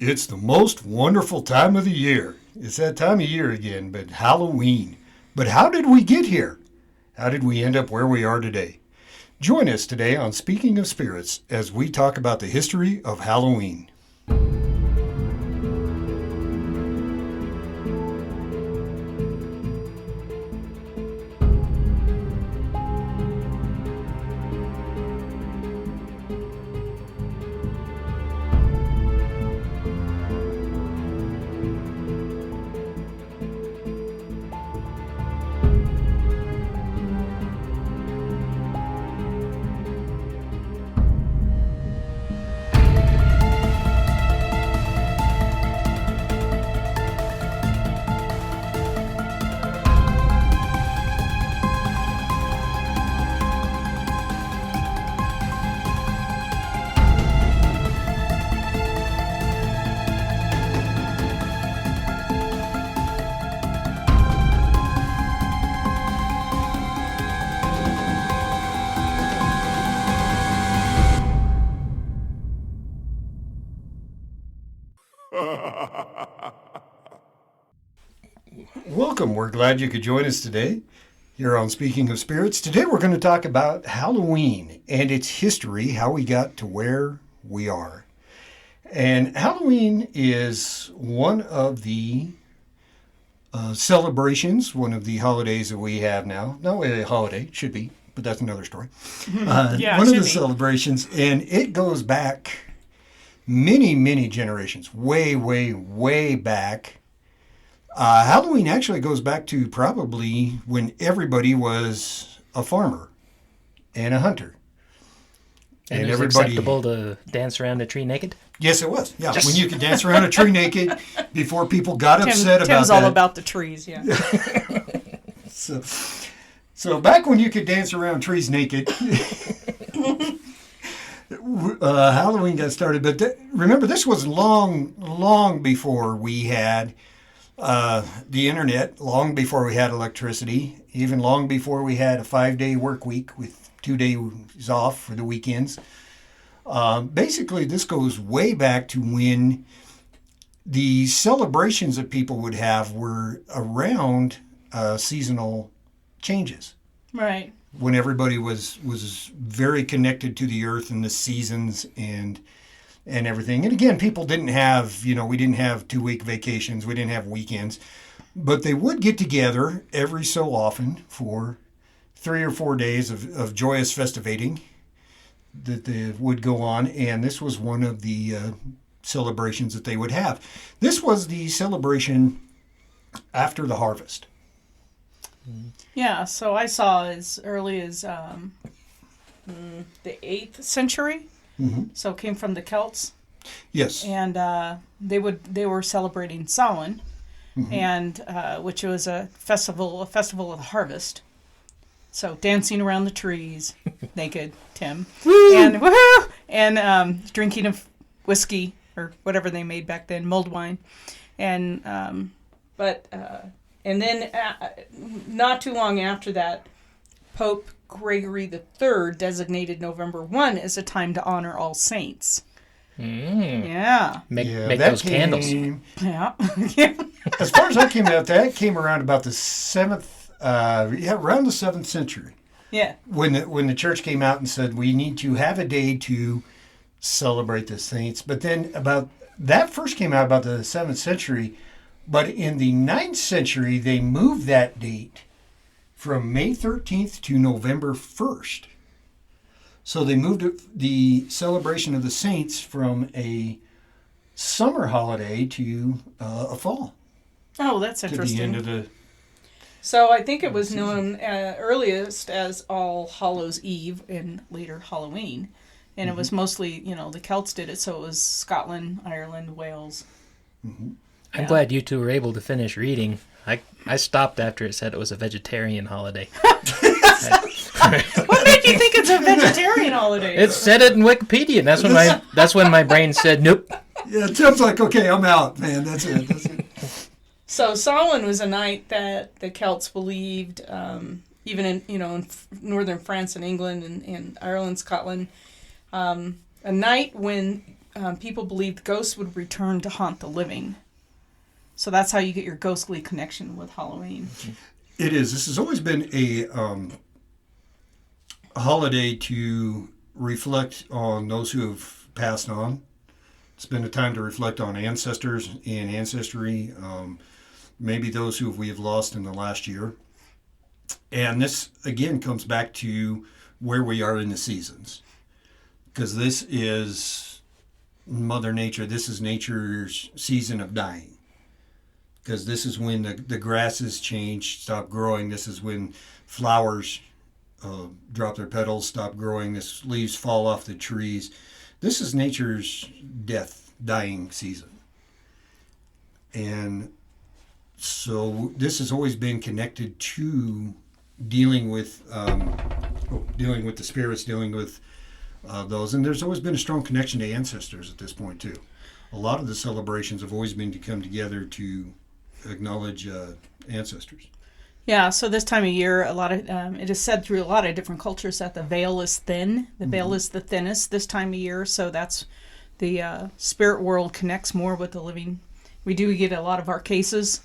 It's the most wonderful time of the year. It's that time of year again, but Halloween. But how did we get here? How did we end up where we are today? Join us today on Speaking of Spirits as we talk about the history of Halloween. Welcome. We're glad you could join us today here on Speaking of Spirits. Today we're going to talk about Halloween and its history, how we got to where we are. And Halloween is one of the celebrations, one of the holidays that we have now. Not really a holiday, it should be, but that's another story. One of the celebrations, and it goes back many, many generations, way, way, way back. Halloween actually goes back to probably when everybody was a farmer and a hunter. And it was acceptable to dance around a tree naked? Yes, it was. Yeah, when you could dance around a tree naked before people got upset about Tim's that. all about the trees, yeah. So back when you could dance around trees naked, Halloween got started. But remember, this was long, long before we had the internet, long before we had electricity, even long before we had a 5-day work week with 2 days off for the weekends. Basically, this goes way back to when the celebrations that people would have were around seasonal changes. Right. When everybody was very connected to the earth and the seasons and everything. And again, people didn't have, we didn't have 2-week vacations. We didn't have weekends. But they would get together every so often for 3 or 4 days of joyous festivating that they would go on. And this was one of the celebrations that they would have. This was the celebration after the harvest. Yeah, so I saw as early as the 8th century. Mm-hmm. So it came from the Celts. Yes. And they were celebrating Samhain, mm-hmm. and which was a festival of the harvest. So dancing around the trees, naked, Tim, and woohoo, and drinking of whiskey or whatever they made back then, mulled wine, and then not too long after that, Pope Gregory III designated November 1 as a time to honor all saints. Yeah. Make those candles. Yeah. As far as I came out, that came around about the 7th, around the 7th century. Yeah. When the church came out and said, we need to have a day to celebrate the saints. But then that first came out about the 7th century. But in the 9th century, they moved that date from May 13th to November 1st. So they moved the celebration of the saints from a summer holiday to a fall. Oh, that's interesting. To the end of the... So I think it was known earliest as All Hallows Eve and later Halloween. And mm-hmm. It was mostly, the Celts did it, so it was Scotland, Ireland, Wales. Mm-hmm. I'm glad you two were able to finish reading. I stopped after it said it was a vegetarian holiday. What made you think it's a vegetarian holiday? It said it in Wikipedia, and that's when my brain said nope. Yeah, Tim's like, okay, I'm out, man. That's it. So Samhain was a night that the Celts believed, even in northern France and England and Ireland, Scotland, a night when people believed ghosts would return to haunt the living. So that's how you get your ghostly connection with Halloween. It is. This has always been a holiday to reflect on those who have passed on. It's been a time to reflect on ancestors and ancestry, maybe those who we have lost in the last year. And this, again, comes back to where we are in the seasons. Because this is Mother Nature. This is nature's season of dying. Because this is when the grasses change, stop growing. This is when flowers drop their petals, stop growing. This leaves fall off the trees. This is nature's dying season. And so this has always been connected to dealing with the spirits, dealing with those. And there's always been a strong connection to ancestors at this point, too. A lot of the celebrations have always been to come together to acknowledge ancestors. Yeah, so this time of year, a lot of it is said through a lot of different cultures that the veil is thin. The veil is the thinnest this time of year, so that's the spirit world connects more with the living. We do get a lot of our cases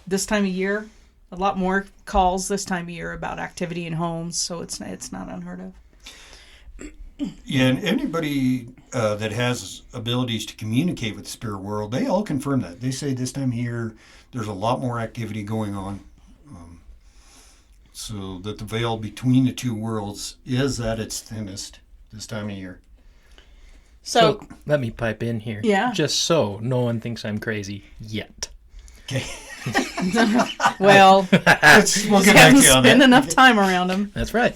this time of year. A lot more calls this time of year about activity in homes, so it's not unheard of. Yeah, and anybody that has abilities to communicate with the spirit world, they all confirm that. They say this time of year there's a lot more activity going on. So that the veil between the two worlds is at its thinnest this time of year. So let me pipe in here. Yeah. Just so no one thinks I'm crazy yet. Okay. well, We'll get back haven't to you on spent that. enough time around them. That's right.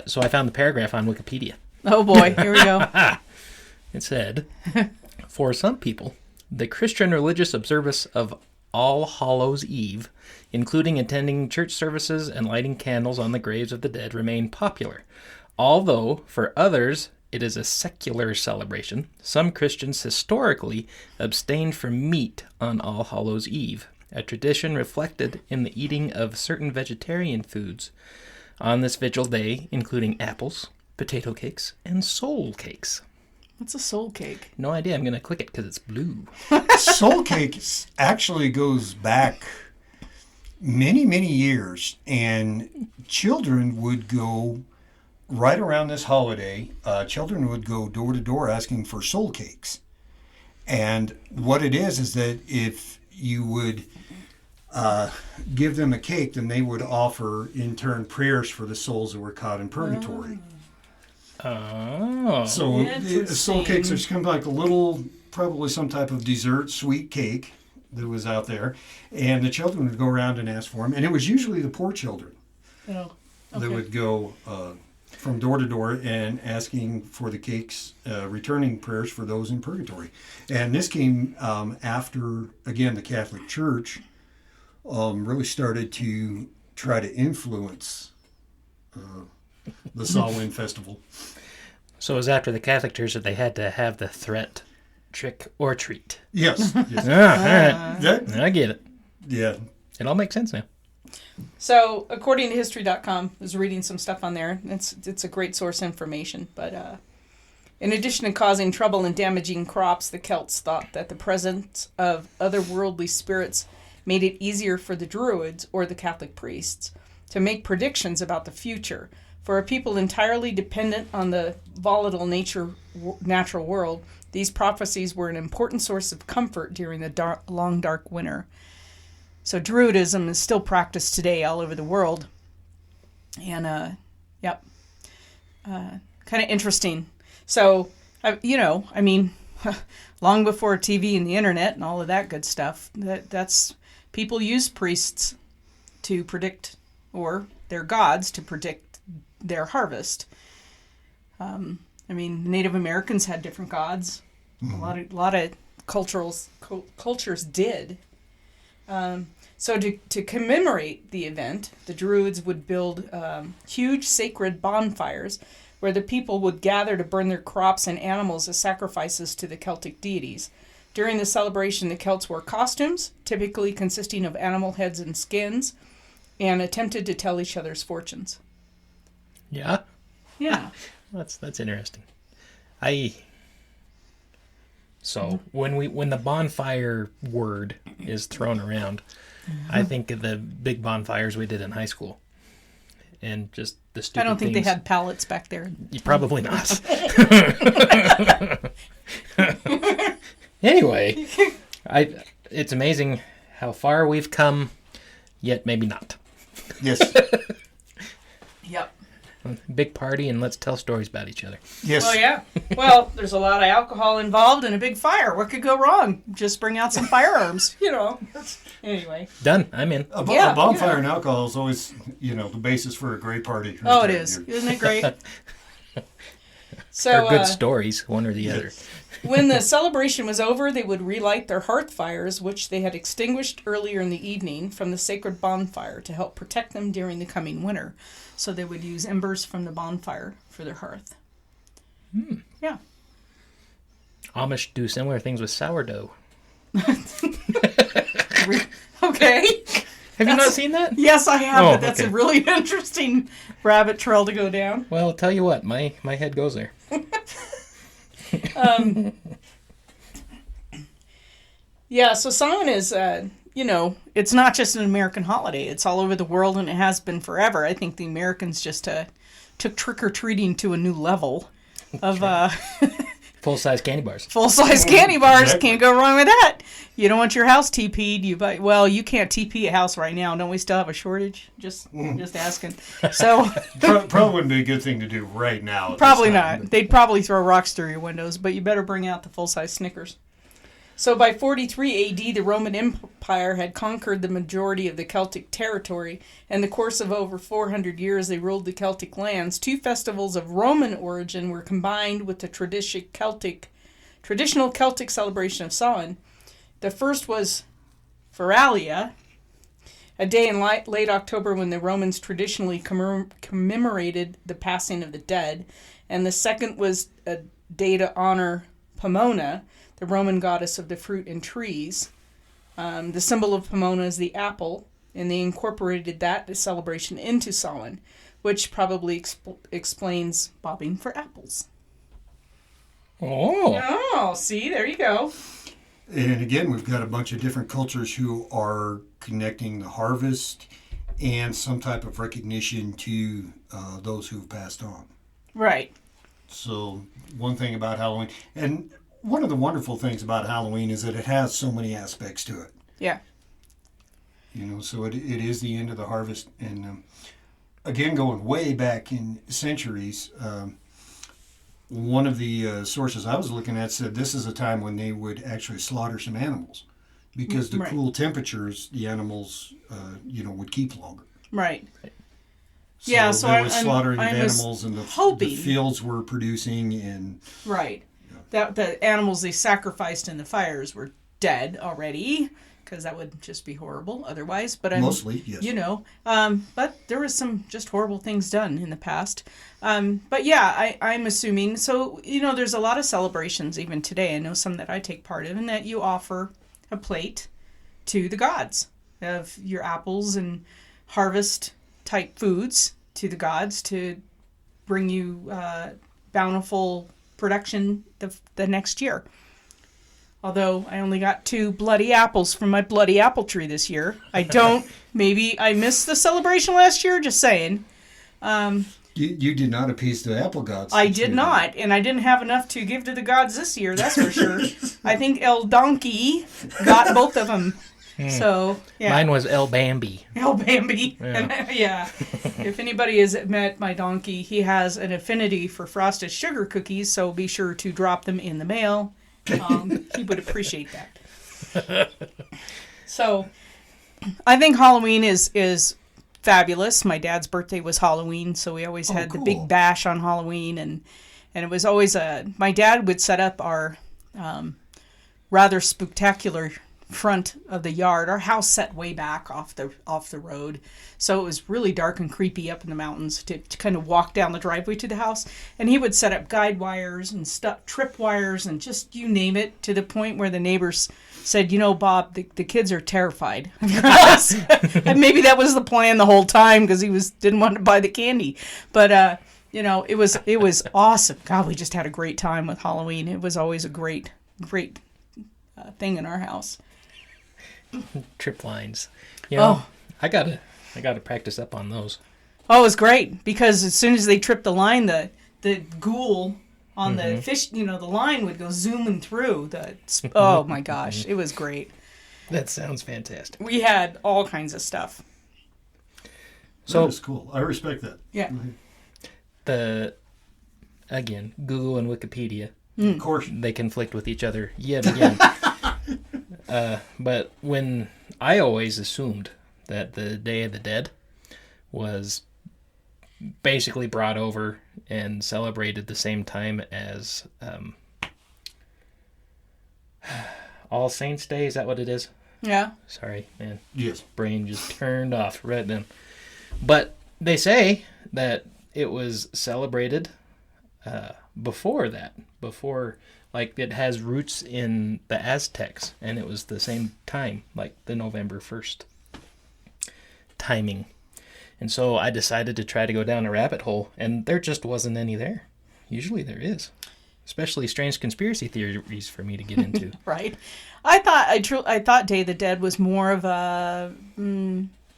So I found the paragraph on Wikipedia. Oh boy, here we go. It said, for some people, the Christian religious observance of All Hallows Eve, including attending church services and lighting candles on the graves of the dead, remain popular. Although, for others, it is a secular celebration, some Christians historically abstained from meat on All Hallows Eve, a tradition reflected in the eating of certain vegetarian foods on this vigil day, including apples, potato cakes, and soul cakes. What's a soul cake? No idea. I'm going to click it because it's blue. Soul cake actually goes back many, many years, and children would go right around this holiday. Children would go door to door asking for soul cakes. And what it is that if you would give them a cake, then they would offer in turn prayers for the souls that were caught in purgatory. Oh. So the soul cakes are kind of like a little, probably some type of dessert, sweet cake that was out there. And the children would go around and ask for them. And it was usually the poor children Oh, that would go from door to door and asking for the cakes, returning prayers for those in purgatory. And this came after, again, the Catholic Church really started to try to influence the Samhain festival. So it was after the Catholic Church that they had to have the threat, trick, or treat. Yes. Yes. All right. That, I get it. yeah. It all makes sense now. So, according to History.com, I was reading some stuff on there. It's a great source of information. But in addition to causing trouble and damaging crops, the Celts thought that the presence of otherworldly spirits made it easier for the Druids or the Catholic priests to make predictions about the future. For a people entirely dependent on the volatile natural world, these prophecies were an important source of comfort during the long, dark winter. So Druidism is still practiced today all over the world. And, kind of interesting. So, long before TV and the internet and all of that good stuff, that's people use priests to predict, or their gods to predict their harvest. Native Americans had different gods. A lot of cultures did. So to commemorate the event, the Druids would build huge sacred bonfires where the people would gather to burn their crops and animals as sacrifices to the Celtic deities. During the celebration, the Celts wore costumes, typically consisting of animal heads and skins, and attempted to tell each other's fortunes. Yeah? Yeah. That's interesting. I So when the bonfire word is thrown around, I think of the big bonfires we did in high school, and just the stupid. I don't think things. they had pallets back there. Probably not. Anyway, it's amazing how far we've come, yet maybe not. Yes. Yep. Big party and let's tell stories about each other. Yes. Well, yeah. Well, there's a lot of alcohol involved in a big fire. What could go wrong? Just bring out some firearms, Anyway. Done. I'm in. A Yeah, bonfire and alcohol is always, the basis for a great party. Oh, it is. Isn't it great? So, Or good stories, one or the other. when the celebration was over, they would relight their hearth fires, which they had extinguished earlier in the evening, from the sacred bonfire to help protect them during the coming winter. So they would use embers from the bonfire for their hearth. Yeah. Amish do similar things with sourdough. Okay. Have you not seen that? Yes, I have, Oh, but that's okay. a really interesting rabbit trail to go down. Well, I'll tell you what, my head goes there. Yeah, so Samhain is, it's not just an American holiday. It's all over the world, and it has been forever. I think the Americans just took trick-or-treating to a new level of Full-size candy bars. full-size candy bars. Exactly. Can't go wrong with that. You don't want your house TP'd. You can't TP a house right now. Don't we still have a shortage? Just asking. So Probably wouldn't be a good thing to do right now. at probably this time, not. They'd probably throw rocks through your windows, but you better bring out the full-size Snickers. So by 43 AD, the Roman Empire had conquered the majority of the Celtic territory. In the course of over 400 years, they ruled the Celtic lands. Two festivals of Roman origin were combined with the traditional Celtic celebration of Samhain. The first was Feralia, a day in late October when the Romans traditionally commemorated the passing of the dead. And the second was a day to honor Pomona, the Roman goddess of the fruit and trees. The symbol of Pomona is the apple, and they incorporated that celebration into Samhain, which probably explains bobbing for apples. Oh. Oh, see, there you go. And again, we've got a bunch of different cultures who are connecting the harvest and some type of recognition to those who have passed on. Right. So one thing about Halloween, and one of the wonderful things about Halloween is that it has so many aspects to it. Yeah. So it is the end of the harvest. And again, going way back in centuries, one of the sources I was looking at said this is a time when they would actually slaughter some animals because the Right. cool temperatures, the animals, would keep longer. Right. Yeah, so there I'm- was slaughtering I'm of animals and the hoping- fields were producing and Right. That the animals they sacrificed in the fires were dead already, because that would just be horrible otherwise. But mostly, yes. But there was some just horrible things done in the past. But yeah, I'm assuming. So, there's a lot of celebrations even today. I know some that I take part in, and that you offer a plate to the gods of your apples and harvest type foods to the gods to bring you bountiful production the next year. Although I only got 2 bloody apples from my bloody apple tree this year. Maybe I missed the celebration last year, just saying. You did not appease the apple gods. I this did year. not, and I didn't have enough to give to the gods this year, that's for sure. I think El Donkey got both of them. So, yeah. Mine was El Bambi. El Bambi. Yeah. Yeah. If anybody has met my donkey, he has an affinity for frosted sugar cookies, so be sure to drop them in the mail. He would appreciate that. So, I think Halloween is fabulous. My dad's birthday was Halloween, so we always had the cool. big bash on Halloween, and it was always my dad would set up our rather spectacular front of the yard. Our house set way back off the road, so it was really dark and creepy up in the mountains to kind of walk down the driveway to the house. And he would set up guide wires and trip wires and just you name it, to the point where the neighbors said, Bob, the kids are terrified of your house. And maybe that was the plan the whole time, because he didn't want to buy the candy. But it was awesome. God, we just had a great time with Halloween. It was always a great great thing in our house. Trip lines. You know, Oh. I gotta practice up on those. Oh, it was great because as soon as they tripped the line, the ghoul on the fish, the line would go zooming through. Oh my gosh, it was great. That sounds fantastic. We had all kinds of stuff. So That is cool. I respect that. Yeah. Again, Google and Wikipedia, Of course. they conflict with each other yet again. But when I always assumed that the Day of the Dead was basically brought over and celebrated the same time as All Saints Day. Is that what it is? Yeah. Sorry, man. Yes. Brain just turned off right then. But they say that it was celebrated before that. Like, it has roots in the Aztecs, and it was the same time, like the November 1st timing. And so I decided to try to go down a rabbit hole, and there just wasn't any there. Usually there is. Especially strange conspiracy theories for me to get into. Right. I thought Day of the Dead was more of a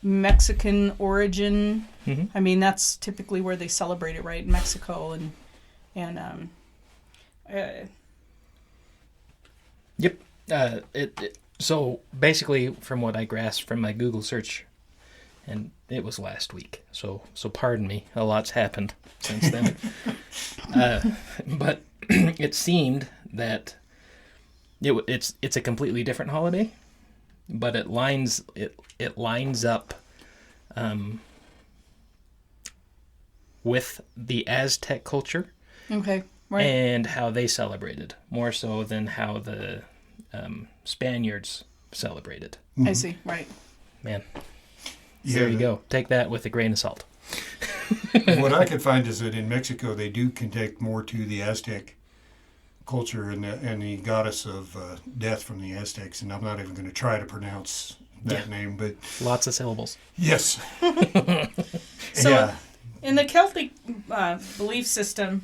Mexican origin. Mm-hmm. I mean, that's typically where they celebrate it, right? In Mexico and Yep. So basically, from what I grasped from my Google search, and it was last week, so pardon me, a lot's happened since then. But it seemed that it's a completely different holiday, but it lines up with the Aztec culture. okay, right. And how they celebrated, more so than how the Spaniards celebrated. I see. Right. Man, Yeah, there you go. Take that with a grain of salt. What I could find is that in Mexico they do connect more to the Aztec culture and the goddess of death from the Aztecs, and I'm not even going to try to pronounce that name, but Lots of syllables. yes. So yeah. in the Celtic belief system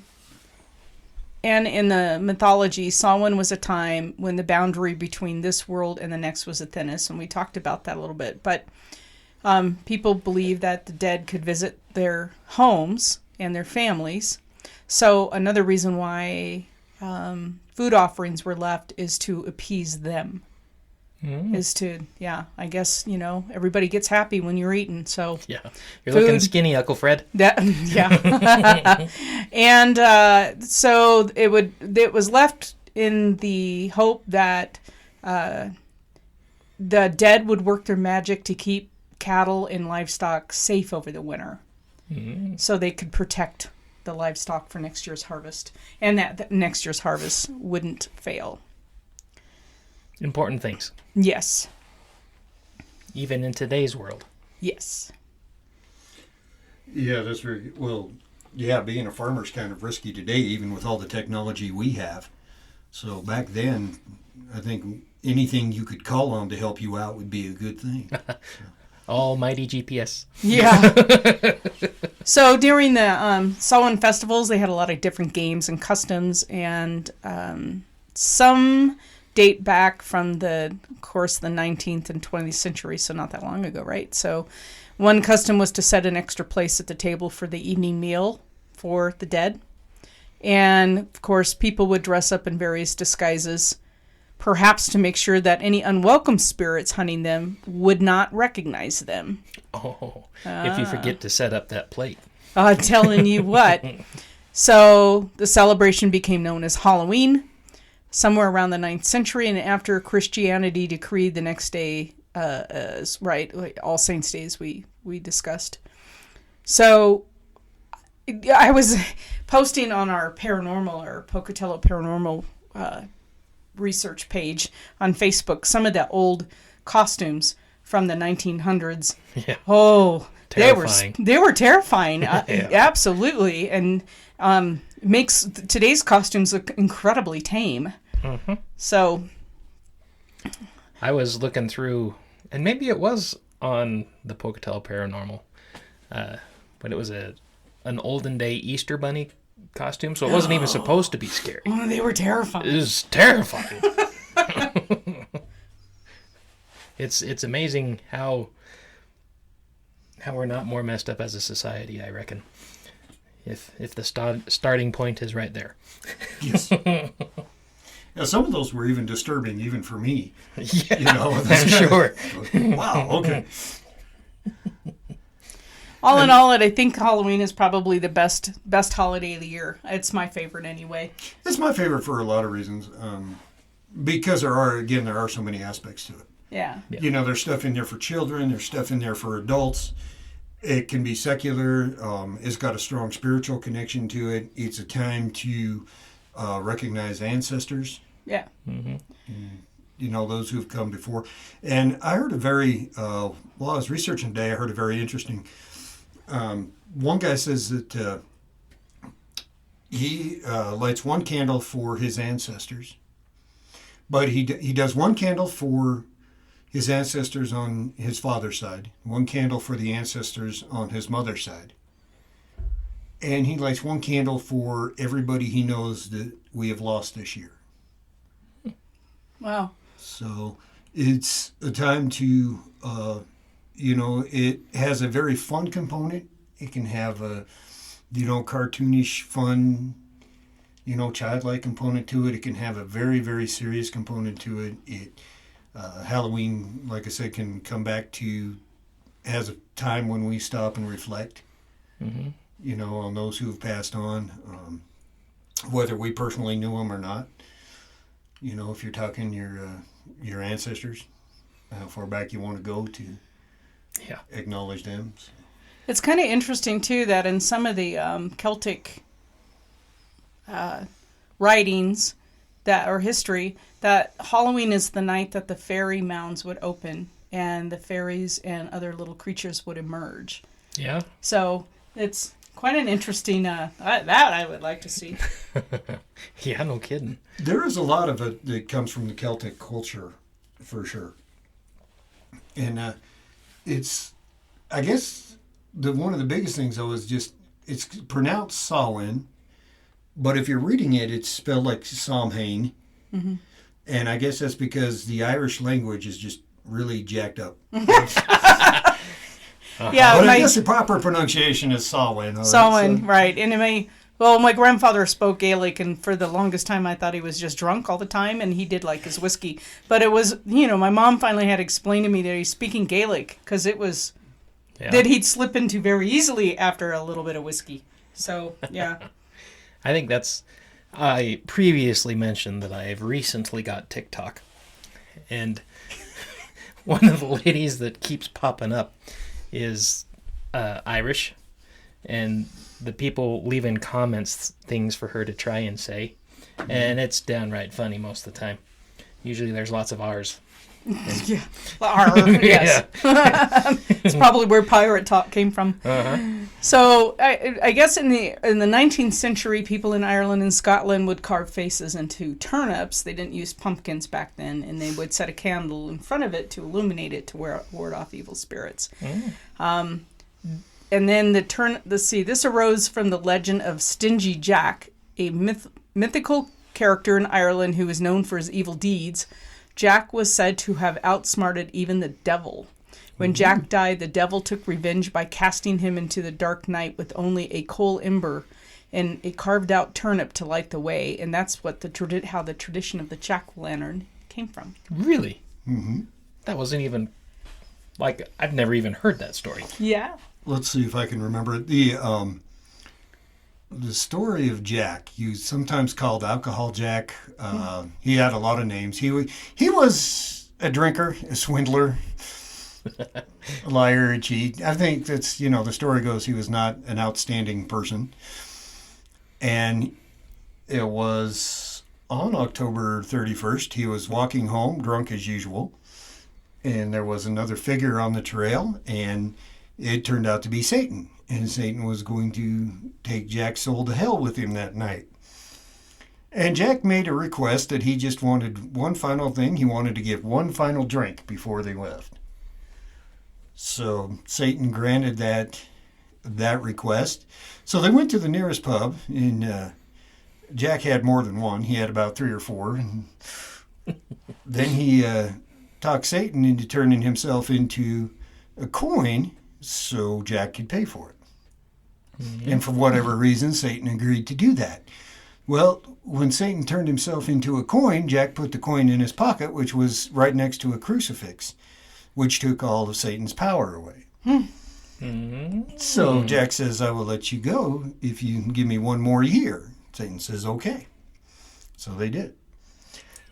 and in the mythology, Samhain was a time when the boundary between this world and the next was thinnest, and we talked about that a little bit. But people believe that the dead could visit their homes and their families. So another reason why food offerings were left is to appease them. Is to, I guess, everybody gets happy when you're eating, so. Yeah. You're looking Food. skinny, Uncle Fred. That, yeah. And so it was left in the hope that the dead would work their magic to keep cattle and livestock safe over the winter. So they could protect the livestock for next year's harvest. And that next year's harvest wouldn't fail. Important things, Yes. even in today's world. Yes. Yeah, that's very well. Yeah, being a farmer's kind of risky today, even with all the technology we have. So back then, I think anything you could call on to help you out would be a good thing. Almighty GPS. Yeah. So during the Samhain festivals, they had a lot of different games and customs, and some date back from the 19th and 20th century, so not that long ago, right? So one custom was to set an extra place at the table for the evening meal for the dead. And, of course, people would dress up in various disguises, perhaps to make sure that any unwelcome spirits hunting them would not recognize them. Oh, if you forget to set up that plate. I'm telling you what. So the celebration became known as Halloween somewhere around the 9th century, and after Christianity decreed the next day as, like All Saints Day, as we discussed. So I was posting on our Pocatello Paranormal research page on Facebook some of the old costumes from the 1900s. Yeah. Oh, Terrifying. they were terrifying. Yeah. Absolutely, and makes today's costumes look incredibly tame. Mm-hmm. So I was looking through, and maybe it was on the Pocatello Paranormal, but it was an olden day Easter Bunny costume, so it wasn't even supposed to be scary. Oh, they were It terrifying. was terrifying. It's amazing how we're not more messed up as a society, I reckon. If the starting point is right there. Yes. Yeah, some of those were even disturbing, even for me. Yeah, You know, I'm sure. Wow. Okay. All in all, I think Halloween is probably the best holiday of the year. It's my favorite anyway. It's my favorite for a lot of reasons, because there are so many aspects to it. Yeah. Yeah. You know, there's stuff in there for children. There's stuff in there for adults. It can be secular. It's got a strong spiritual connection to it. It's a time to recognize ancestors. Yeah. You know, those who've come before. And I heard while I was researching today, I heard a very interesting. One guy says that he lights one candle for his ancestors, but he does one candle for his ancestors on his father's side, one candle for the ancestors on his mother's side, and he lights one candle for everybody he knows that we have lost this year. Wow. So it's a time to, it has a very fun component. It can have a, cartoonish, fun, childlike component to it. It can have a very, very serious component to it. Halloween, like I said, can come back to as a time when we stop and reflect, on those who have passed on, whether we personally knew them or not. If you're talking your ancestors, how far back you want to go to acknowledge them. So. It's kind of interesting, too, that in some of the Celtic writings or history, that Halloween is the night that the fairy mounds would open and the fairies and other little creatures would emerge. Yeah. So it's quite an interesting, that I would like to see. Yeah, no kidding. There is a lot of it that comes from the Celtic culture, for sure. And it's, I guess, one of the biggest things, though, is just, it's pronounced Samhain, but if you're reading it, it's spelled like Samhain. Mm-hmm. And I guess that's because the Irish language is just really jacked up. Yeah, but I guess the proper pronunciation is Samhain. Samhain, right. And my grandfather spoke Gaelic, and for the longest time I thought he was just drunk all the time, and he did like his whiskey. But it was, my mom finally had to explain to me that he's speaking Gaelic, because it was that he'd slip into very easily after a little bit of whiskey. So, yeah. I think I previously mentioned that I've recently got TikTok, and one of the ladies that keeps popping up is Irish, and the people leaving comments things for her to try and say, and it's downright funny most of the time. Usually there's lots of R's. Yeah. R, yes. It's probably where pirate talk came from. Uh-huh. So I guess in the 19th century, people in Ireland and Scotland would carve faces into turnips. They didn't use pumpkins back then, and they would set a candle in front of it to illuminate it to ward off evil spirits. And then this arose from the legend of Stingy Jack, a mythical character in Ireland who was known for his evil deeds. Jack was said to have outsmarted even the devil. When Jack died, the devil took revenge by casting him into the dark night with only a coal ember and a carved-out turnip to light the way, and that's what how the tradition of the jack-o'-lantern came from. Really? Mm-hmm. That wasn't even, I've never even heard that story. Yeah. Let's see if I can remember it. The story of Jack, he sometimes called Alcohol Jack. He had a lot of names. He was a drinker, a swindler, a liar, a cheat. I think that's, the story goes he was not an outstanding person. And it was on October 31st, he was walking home, drunk as usual. And there was another figure on the trail, and it turned out to be Satan. And Satan was going to take Jack's soul to hell with him that night. And Jack made a request that he just wanted one final thing. He wanted to get one final drink before they left. So Satan granted that that request. So they went to the nearest pub, and Jack had more than one. He had about 3 or 4. And then he talked Satan into turning himself into a coin so Jack could pay for it. Mm-hmm. And for whatever reason, Satan agreed to do that. Well, when Satan turned himself into a coin, Jack put the coin in his pocket, which was right next to a crucifix, which took all of Satan's power away. Mm-hmm. So Jack says, I will let you go if you can give me 1 more year. Satan says, okay. So they did.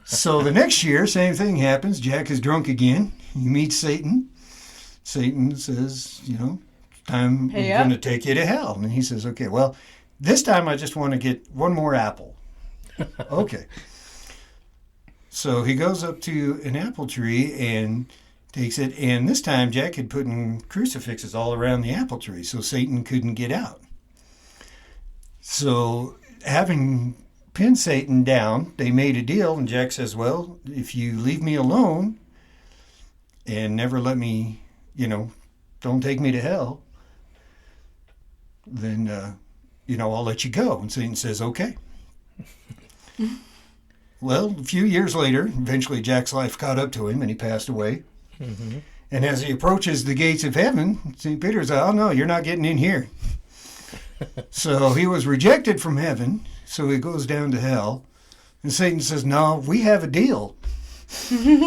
So the next year, same thing happens. Jack is drunk again. He meets Satan. Satan says, I'm going to take you to hell. And he says, okay, well, this time I just want to get 1 more apple. Okay. So he goes up to an apple tree and takes it. And this time Jack had put in crucifixes all around the apple tree so Satan couldn't get out. So having pinned Satan down, they made a deal. And Jack says, well, if you leave me alone and never let me, don't take me to hell, then, I'll let you go. And Satan says, okay. Well, a few years later, eventually Jack's life caught up to him and he passed away. Mm-hmm. And as he approaches the gates of heaven, St. Peter's like, oh, no, you're not getting in here. So he was rejected from heaven, so he goes down to hell. And Satan says, no, we have a deal.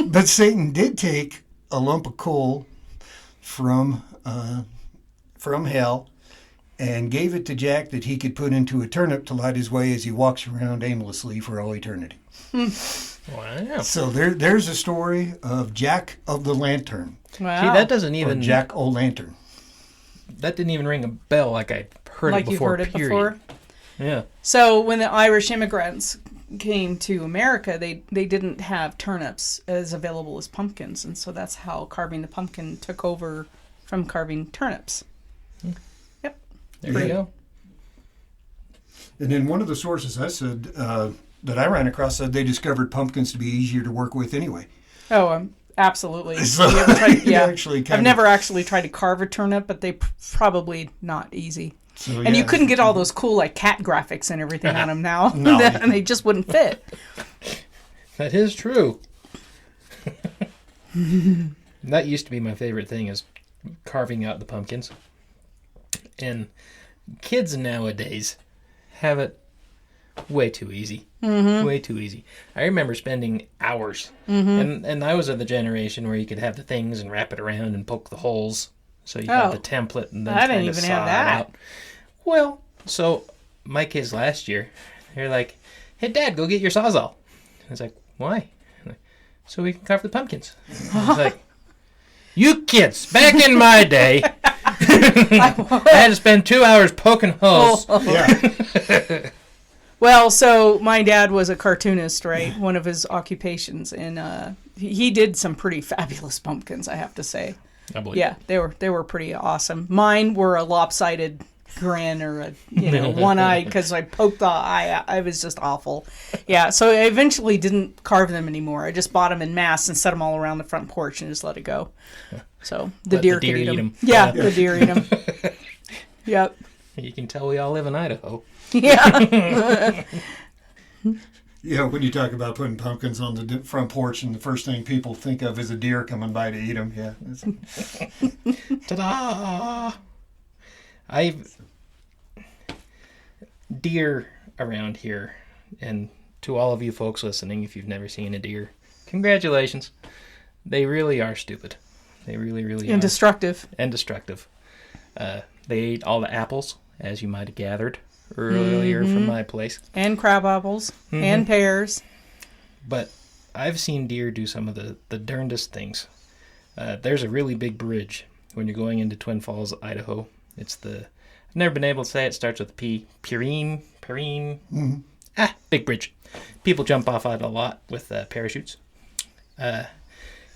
But Satan did take a lump of coal from hell and gave it to Jack that he could put into a turnip to light his way as he walks around aimlessly for all eternity. Wow. So there's a story of Jack of the Lantern. Wow. See, that doesn't even... Or Jack O'Lantern. That didn't even ring a bell like I heard like it before. Like you've heard it before? Yeah. So when the Irish immigrants came to America, they didn't have turnips as available as pumpkins. And so that's how carving the pumpkin took over from carving turnips. Yep. There you go. And then one of the sources I said... that I ran across said they discovered pumpkins to be easier to work with anyway. Oh, absolutely. So I've never actually tried to carve a turnip, but they probably not easy. So, and you couldn't get all those cool cat graphics and everything on them now. No. And they just wouldn't fit. That is true. That used to be my favorite thing, is carving out the pumpkins. And kids nowadays have it way too easy. Mm-hmm. Way too easy. I remember spending hours. Mm-hmm. And I was of the generation where you could have the things and wrap it around and poke the holes. So you had the template and then I didn't even have that. Out. Well, so my kids last year, they're like, hey, Dad, go get your Sawzall. I was like, why? Like, so we can carve the pumpkins. I was like, you kids, back in my day, I had to spend 2 hours poking holes. Yeah. Well, so my dad was a cartoonist, right? One of his occupations, and he did some pretty fabulous pumpkins, I have to say. I believe. Yeah, they were pretty awesome. Mine were a lopsided grin or a one eye because I poked the eye. I was just awful. Yeah, so I eventually didn't carve them anymore. I just bought them in mass and set them all around the front porch and just let it go. So the deer could eat them. Yeah, the deer eat them. Yep. You can tell we all live in Idaho. Yeah. Yeah, when you talk about putting pumpkins on the front porch and the first thing people think of is a deer coming by to eat them. Yeah. Ta-da! Deer around here, and to all of you folks listening, if you've never seen a deer, congratulations. They really are stupid. They really, really are. Destructive. And destructive. They ate all the apples, as you might have gathered earlier from my place. And crab apples. And pears. But I've seen deer do some of the darndest things. There's a really big bridge when you're going into Twin Falls, Idaho. It's I've never been able to say it. Starts with a P. Perrine. Mm-hmm. Big bridge. People jump off it a lot with parachutes. I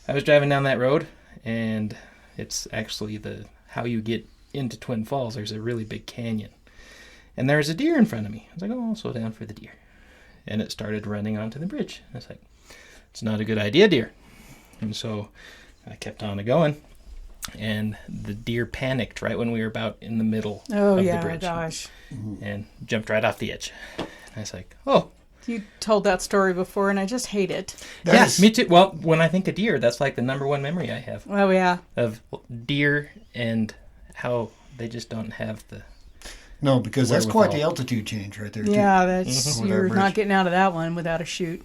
was driving down that road, and it's actually how you get into Twin Falls. There's a really big canyon. And there's a deer in front of me. I was like, oh, I'll slow down for the deer. And it started running onto the bridge. I was like, it's not a good idea, deer. And so I kept on going. and the deer panicked right when we were about in the middle Oh of yeah, the bridge gosh. and jumped right off the edge. And I was like, oh, You told that story before, and I just hate it. yes, me too. Well, when I think of deer, that's like the number one memory I have Oh yeah. of deer and how they just don't have the... No, because that's quite the Wherewithal. altitude change right there, too. Yeah, that's With you're our not bridge. getting out of that one without a chute.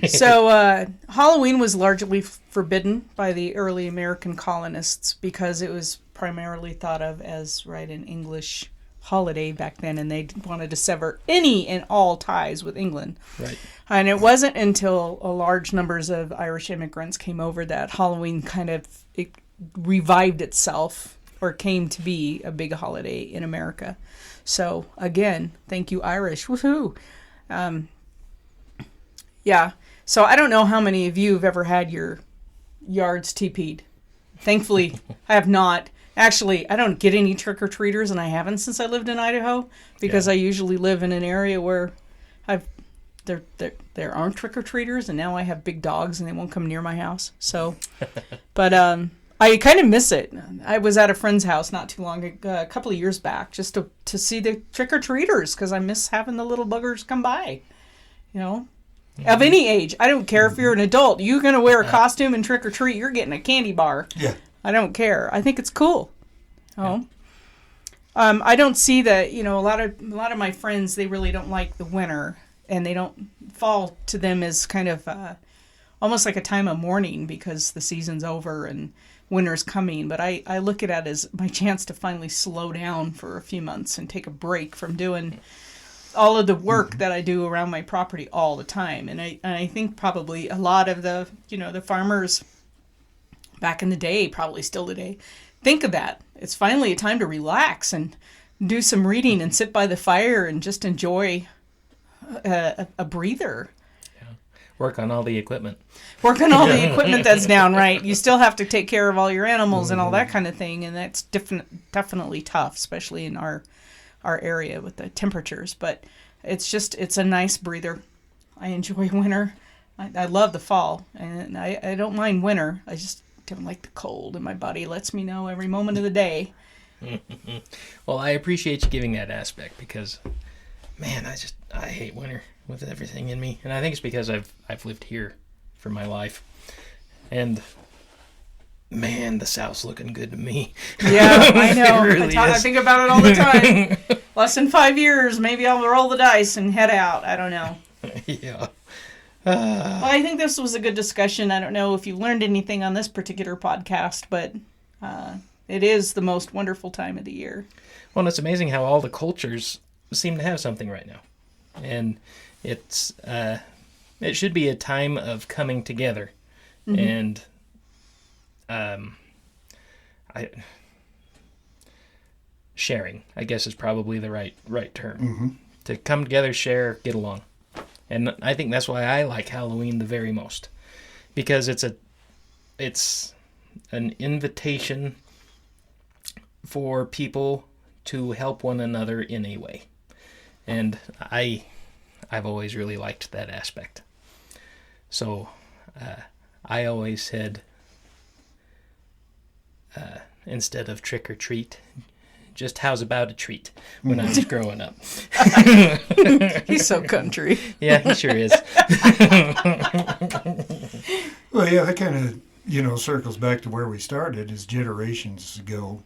So Halloween was largely forbidden by the early American colonists because it was primarily thought of as an English holiday back then, and they wanted to sever any and all ties with England. Right. And it wasn't until large numbers of Irish immigrants came over that Halloween kind of revived itself or came to be a big holiday in America. So again, thank you, Irish. Woohoo! Yeah. So I don't know how many of you have ever had your yards TP'd. Thankfully, I have not. Actually, I don't get any trick-or-treaters, and I haven't since I lived in Idaho, because I usually live in an area where there aren't trick-or-treaters, and now I have big dogs, and they won't come near my house. So, but I kind of miss it. I was at a friend's house not too long ago, a couple of years back, just to see the trick-or-treaters, because I miss having the little buggers come by, you know. Of any age. I don't care if you're an adult. You're going to wear a costume and trick or treat. You're getting a candy bar. Yeah. I don't care. I think it's cool. Oh. I don't see that, a lot of my friends, they really don't like the winter, and they don't fall to them as kind of almost like a time of mourning because the season's over and winter's coming. But I look at it as my chance to finally slow down for a few months and take a break from doing all of the work that I do around my property all the time. And I think probably a lot of the, the farmers back in the day, probably still today, think of that. It's finally a time to relax and do some reading and sit by the fire and just enjoy a breather. Work on all the equipment. Work on all the equipment that's down, right? You still have to take care of all your animals and all that kind of thing. And that's definitely tough, especially in our area with the temperatures, but it's a nice breather. I enjoy winter. I love the fall, and I don't mind winter. I just don't like the cold, and my body lets me know every moment of the day. Well, I appreciate you giving that aspect because, man, I hate winter with everything in me, and I think it's because I've lived here for my life, and man, the South's looking good to me. Yeah, I know. It really I is. think about it all the time. Less than 5 years, maybe I'll roll the dice and head out. I don't know. Yeah. Well, I think this was a good discussion. I don't know if you learned anything on this particular podcast, but it is the most wonderful time of the year. Well, it's amazing how all the cultures seem to have something right now, and it should be a time of coming together, and sharing, I guess, is probably the right term. To come together, share, get along. And I think that's why I like Halloween the very most, because it's an invitation for people to help one another in a way. And I've always really liked that aspect. So I always said, instead of trick or treat, just how's about a treat when I was growing up. He's so country. Yeah, he sure is. Well, yeah, that kind of, circles back to where we started as generations ago.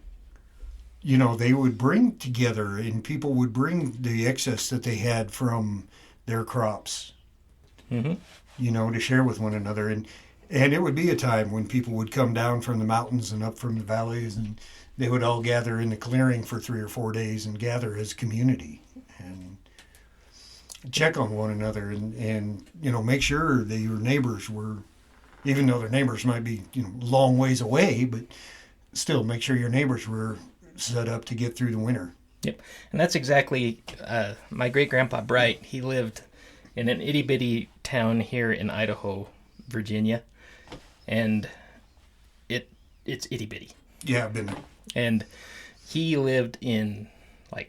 They would bring together, and people would bring the excess that they had from their crops, to share with one another. And it would be a time when people would come down from the mountains and up from the valleys, and they would all gather in the clearing for 3 or 4 days and gather as community and check on one another and make sure that your neighbors were, even though their neighbors might be, long ways away, but still make sure your neighbors were set up to get through the winter. Yep. And that's exactly, my great-grandpa Bright, he lived in an itty-bitty town here in Idaho, Virginia, and it's itty-bitty. Yeah, I've been there. And he lived in,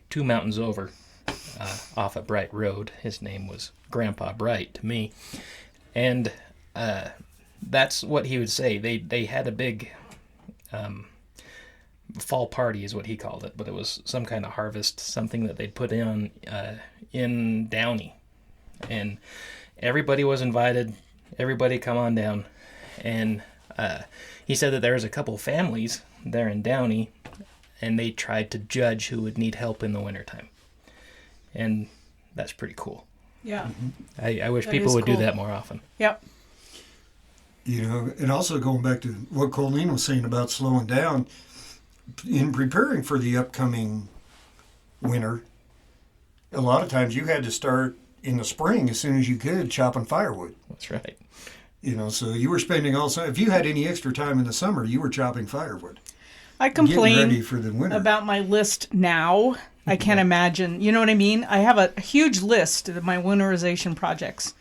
2 mountains over, off a Bright Road. His name was Grandpa Bright to me. And that's what he would say. They had a big fall party is what he called it, but it was some kind of harvest, something that they'd put in Downey. And everybody was invited. Everybody come on down. And he said that there was a couple families there in Downey, and they tried to judge who would need help in the wintertime. And that's pretty cool. Yeah. I wish That people is would cool. do that more often. Yep. You know, and also going back to what Colleen was saying about slowing down, in preparing for the upcoming winter, a lot of times you had to start in the spring as soon as you could chopping firewood. That's right. You know, so you were spending all summer. If you had any extra time in the summer, you were chopping firewood. I Getting ready complain for the winter. about my list now. I can't imagine. You know what I mean? I have a huge list of my winterization projects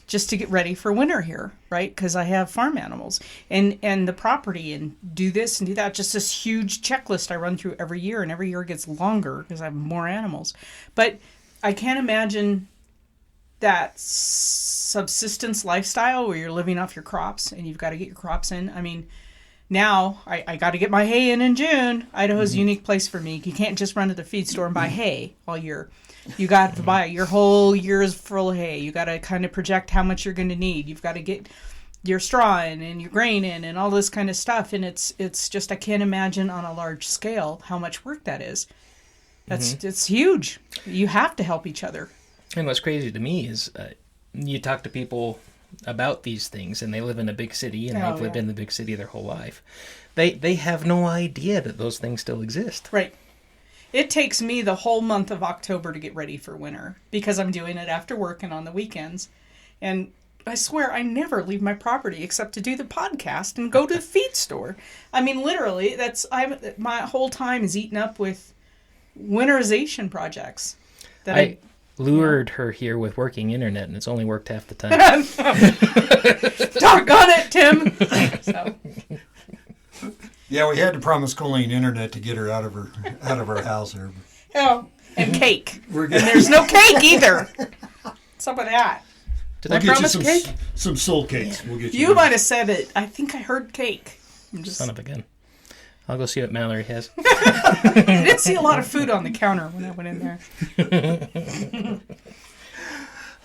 just to get ready for winter here, right? Because I have farm animals and the property and do this and do that. Just this huge checklist I run through every year, and every year it gets longer because I have more animals. But I can't imagine that subsistence lifestyle where you're living off your crops and you've got to get your crops in. I mean, now I got to get my hay in June. Idaho's a unique place for me. You can't just run to the feed store and buy hay all year. You got to buy your whole year's full of hay. You got to kind of project how much you're going to need. You've got to get your straw in and your grain in and all this kind of stuff. And it's just, I can't imagine on a large scale how much work that is. It's huge. You have to help each other. And what's crazy to me is you talk to people about these things, and they live in a big city, and they've lived in the big city their whole life. They have no idea that those things still exist. Right. It takes me the whole month of October to get ready for winter because I'm doing it after work and on the weekends. And I swear I never leave my property except to do the podcast and go to the feed store. I mean, literally, my whole time is eaten up with winterization projects. That I lured her here with working internet, and it's only worked half the time. Doggone it, Tim. So. Yeah, we had to promise Colleen internet to get her out of her house here. Oh, and cake. We're And good. there's no cake either. What's up with that? Did We'll I get you promise some cake? some soul cakes. We'll get you. You might have said it. I think I heard cake. I'm just, Son of a gun. I'll go see what Mallory has. I didn't see a lot of food on the counter when I went in there.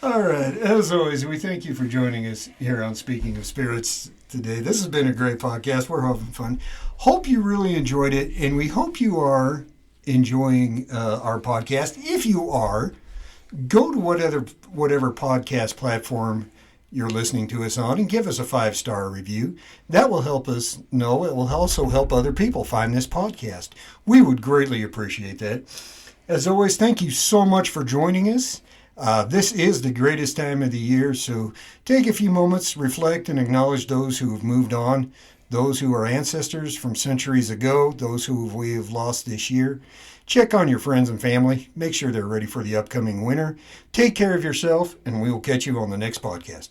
All right. As always, we thank you for joining us here on Speaking of Spirits today. This has been a great podcast. We're having fun. Hope you really enjoyed it, and we hope you are enjoying our podcast. If you are, go to whatever podcast platform you're listening to us on and give us a 5-star review. That will help us know. It will also help other people find this podcast. We would greatly appreciate that. As always, thank you so much for joining us. This is the greatest time of the year, so take a few moments, reflect, and acknowledge those who have moved on, those who are ancestors from centuries ago, those who we have lost this year. Check on your friends and family. Make sure they're ready for the upcoming winter. Take care of yourself, and we will catch you on the next podcast.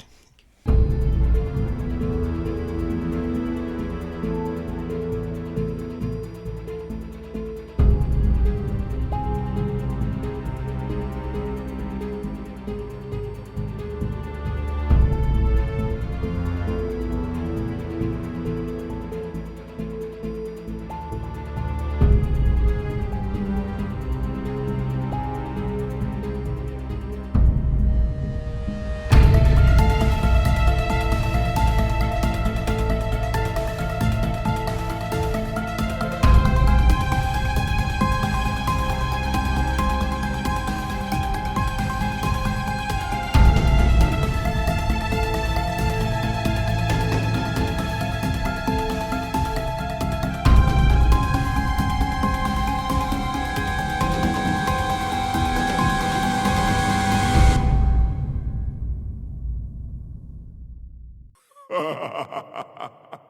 Ha ha ha ha ha.